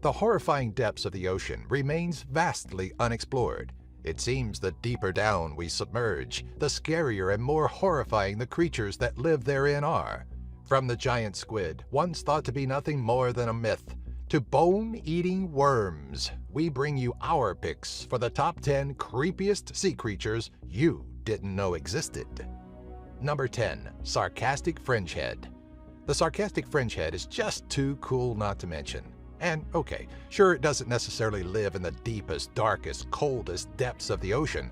The horrifying depths of the ocean remains vastly unexplored. It seems the deeper down we submerge, the scarier and more horrifying the creatures that live therein are. From the giant squid, once thought to be nothing more than a myth, to bone-eating worms, we bring you our picks for the top 10 creepiest sea creatures you didn't know existed. Number 10. Sarcastic Fringehead. The sarcastic fringehead is just too cool not to mention. And okay, sure, it doesn't necessarily live in the deepest, darkest, coldest depths of the ocean,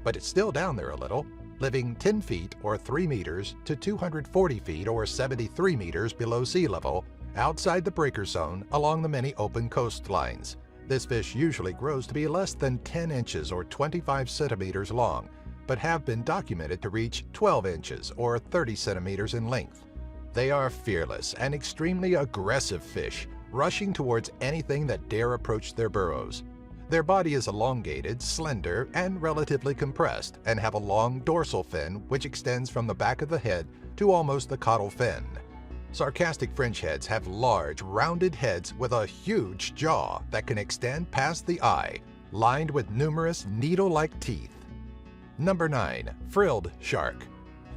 but it's still down there a little, living 10 feet or 3 meters to 240 feet or 73 meters below sea level, outside the breaker zone along the many open coastlines. This fish usually grows to be less than 10 inches or 25 centimeters long, but have been documented to reach 12 inches or 30 centimeters in length. They are fearless and extremely aggressive fish, rushing towards anything that dare approach their burrows. Their body is elongated, slender, and relatively compressed, and have a long dorsal fin which extends from the back of the head to almost the caudal fin. Sarcastic fringeheads have large, rounded heads with a huge jaw that can extend past the eye, lined with numerous needle-like teeth. Number 9. Frilled Shark.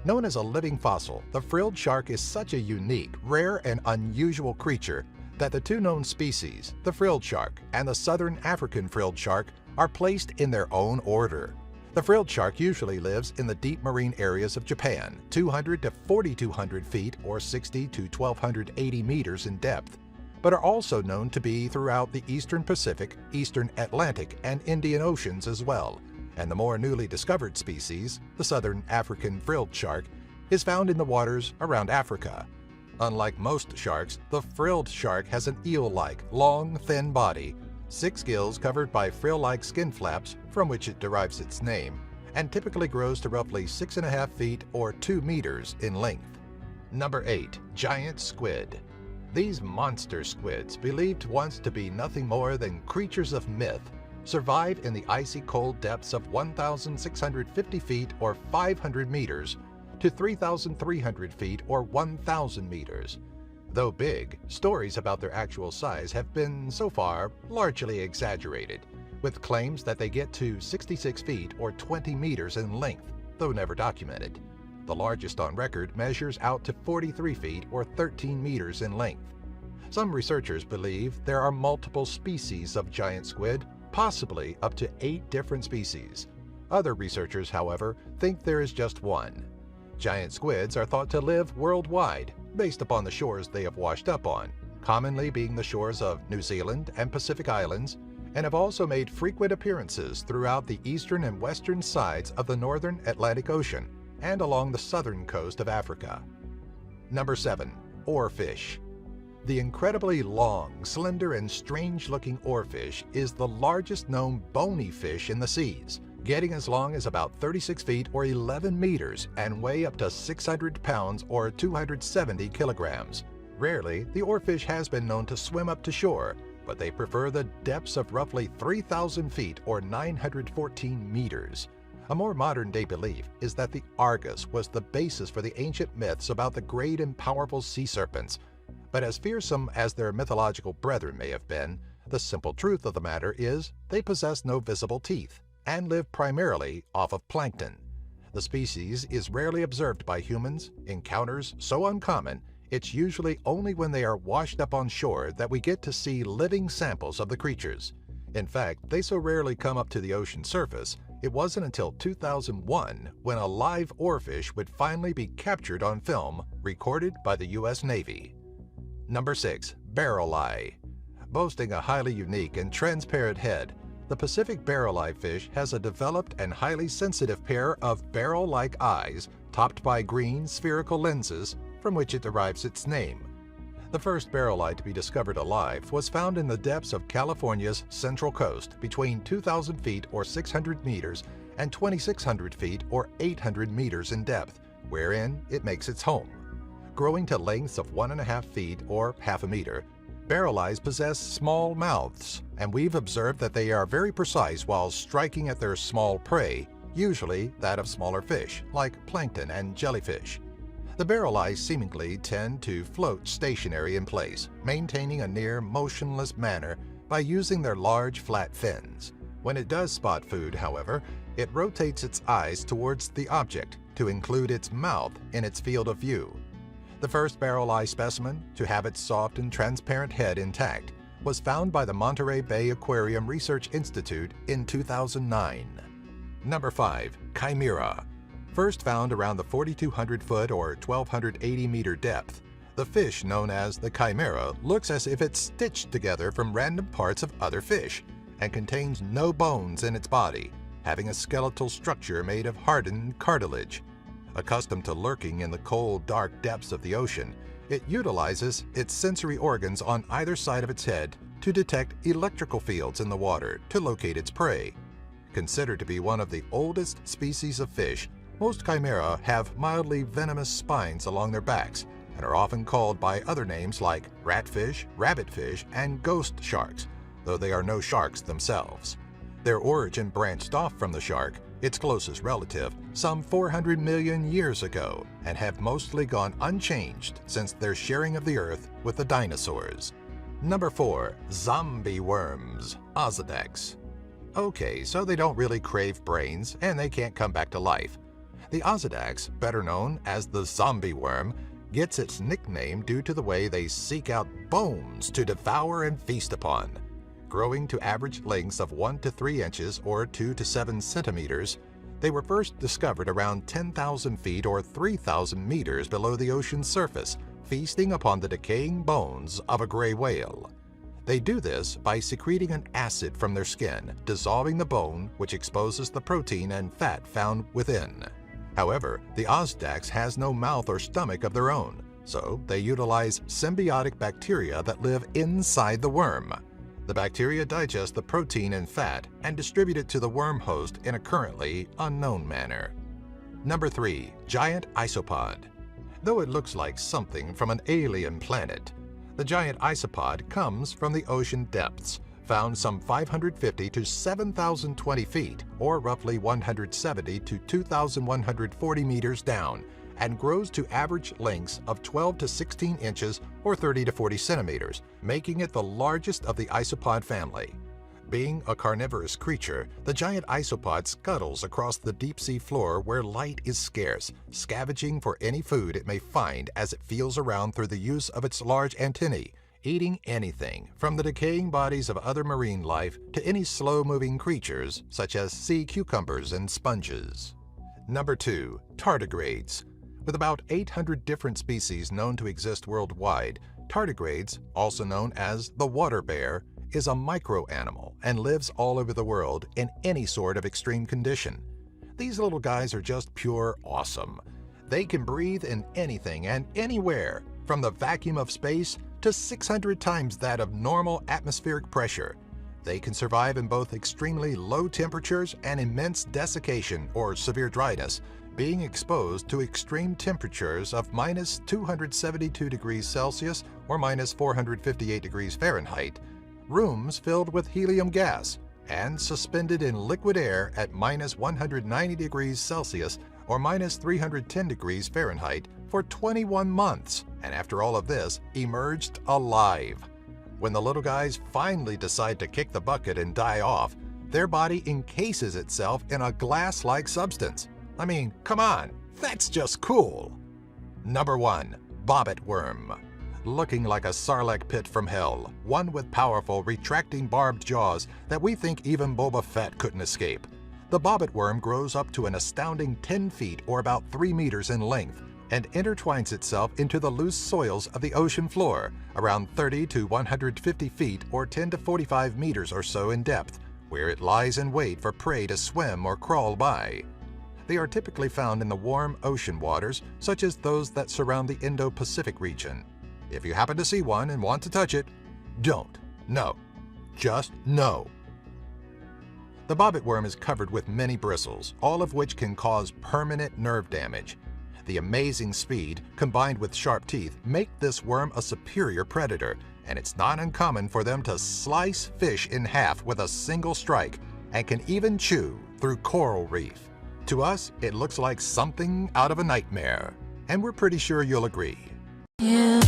Known as a living fossil, the frilled shark is such a unique, rare, and unusual creature that the two known species, the frilled shark and the southern African frilled shark, are placed in their own order. The frilled shark usually lives in the deep marine areas of Japan, 200 to 4,200 feet or 60 to 1,280 meters in depth, but are also known to be throughout the eastern Pacific, eastern Atlantic, and Indian Oceans as well. And the more newly discovered species, the southern African frilled shark, is found in the waters around Africa. Unlike most sharks, the frilled shark has an eel-like, long, thin body, 6 gills covered by frill-like skin flaps from which it derives its name, and typically grows to roughly 6.5 feet or 2 meters in length. Number 8. Giant Squid. These monster squids, believed once to be nothing more than creatures of myth, survive in the icy cold depths of 1,650 feet or 500 meters to 3,300 feet or 1,000 meters. Though big, stories about their actual size have been, so far, largely exaggerated, with claims that they get to 66 feet or 20 meters in length, though never documented. The largest on record measures out to 43 feet or 13 meters in length. Some researchers believe there are multiple species of giant squid, possibly up to 8 different species. Other researchers, however, think there is just one. Giant squids are thought to live worldwide, based upon the shores they have washed up on, commonly being the shores of New Zealand and Pacific Islands, and have also made frequent appearances throughout the eastern and western sides of the northern Atlantic Ocean and along the southern coast of Africa. Number 7. Oarfish. The incredibly long, slender, and strange-looking oarfish is the largest known bony fish in the seas, getting as long as about 36 feet or 11 meters and weigh up to 600 pounds or 270 kilograms. Rarely, the oarfish has been known to swim up to shore, but they prefer the depths of roughly 3,000 feet or 914 meters. A more modern-day belief is that the Argus was the basis for the ancient myths about the great and powerful sea serpents. But as fearsome as their mythological brethren may have been, the simple truth of the matter is they possess no visible teeth and live primarily off of plankton. The species is rarely observed by humans, encounters so uncommon, it's usually only when they are washed up on shore that we get to see living samples of the creatures. In fact, they so rarely come up to the ocean surface, it wasn't until 2001 when a live oarfish would finally be captured on film, recorded by the U.S. Navy. Number 6. Barrel eye. Boasting a highly unique and transparent head, the Pacific barrel eye fish has a developed and highly sensitive pair of barrel-like eyes topped by green spherical lenses from which it derives its name. The first barrel eye to be discovered alive was found in the depths of California's central coast between 2,000 feet or 600 meters and 2,600 feet or 800 meters in depth, wherein it makes its home. Growing to lengths of 1.5 feet or half a meter, barrel eyes possess small mouths, and we've observed that they are very precise while striking at their small prey, usually that of smaller fish, like plankton and jellyfish. The barrel eyes seemingly tend to float stationary in place, maintaining a near motionless manner by using their large flat fins. When it does spot food, however, it rotates its eyes towards the object to include its mouth in its field of view. The first barrel eye specimen to have its soft and transparent head intact was found by the Monterey Bay Aquarium Research Institute in 2009. Number 5. Chimera. First found around the 4,200-foot or 1,280-meter depth, the fish known as the chimera looks as if it's stitched together from random parts of other fish and contains no bones in its body, having a skeletal structure made of hardened cartilage. Accustomed to lurking in the cold, dark depths of the ocean, it utilizes its sensory organs on either side of its head to detect electrical fields in the water to locate its prey. Considered to be one of the oldest species of fish, most chimera have mildly venomous spines along their backs and are often called by other names like ratfish, rabbitfish, and ghost sharks, though they are no sharks themselves. Their origin branched off from the shark, its closest relative, some 400 million years ago, and have mostly gone unchanged since their sharing of the earth with the dinosaurs. Number 4. Zombie worms, Osedax. Okay, so they don't really crave brains, and they can't come back to life. The Osedax, better known as the zombie worm, gets its nickname due to the way they seek out bones to devour and feast upon. Growing to average lengths of 1 to 3 inches or 2 to 7 centimeters, they were first discovered around 10,000 feet or 3,000 meters below the ocean's surface, feasting upon the decaying bones of a gray whale. They do this by secreting an acid from their skin, dissolving the bone, which exposes the protein and fat found within. However, the Osedax has no mouth or stomach of their own, so they utilize symbiotic bacteria that live inside the worm. The bacteria digest the protein and fat and distribute it to the worm host in a currently unknown manner. Number 3. Giant isopod. Though it looks like something from an alien planet, the giant isopod comes from the ocean depths, found some 550 to 7,020 feet, or roughly 170 to 2,140 meters down, and grows to average lengths of 12 to 16 inches or 30 to 40 centimeters, making it the largest of the isopod family. Being a carnivorous creature, the giant isopod scuttles across the deep-sea floor where light is scarce, scavenging for any food it may find as it feels around through the use of its large antennae, eating anything from the decaying bodies of other marine life to any slow-moving creatures such as sea cucumbers and sponges. Number 2. Tardigrades. With about 800 different species known to exist worldwide, tardigrades, also known as the water bear, is a micro-animal and lives all over the world in any sort of extreme condition. These little guys are just pure awesome. They can breathe in anything and anywhere, from the vacuum of space to 600 times that of normal atmospheric pressure. They can survive in both extremely low temperatures and immense desiccation or severe dryness, being exposed to extreme temperatures of minus 272 degrees Celsius or minus 458 degrees Fahrenheit, rooms filled with helium gas, and suspended in liquid air at minus 190 degrees Celsius or minus 310 degrees Fahrenheit for 21 months, and after all of this, emerged alive. When the little guys finally decide to kick the bucket and die off, their body encases itself in a glass-like substance. I mean, come on, that's just cool. Number 1. Bobbit worm. Looking like a sarlacc pit from hell, one with powerful, retracting barbed jaws that we think even Boba Fett couldn't escape. The bobbit worm grows up to an astounding 10 feet or about 3 meters in length and intertwines itself into the loose soils of the ocean floor, around 30 to 150 feet or 10 to 45 meters or so in depth, where it lies in wait for prey to swim or crawl by. They are typically found in the warm ocean waters, such as those that surround the Indo-Pacific region. If you happen to see one and want to touch it, don't. No. Just no. The bobbit worm is covered with many bristles, all of which can cause permanent nerve damage. The amazing speed, combined with sharp teeth, make this worm a superior predator, and it's not uncommon for them to slice fish in half with a single strike, and can even chew through coral reef. To us, it looks like something out of a nightmare, and we're pretty sure you'll agree. Yeah.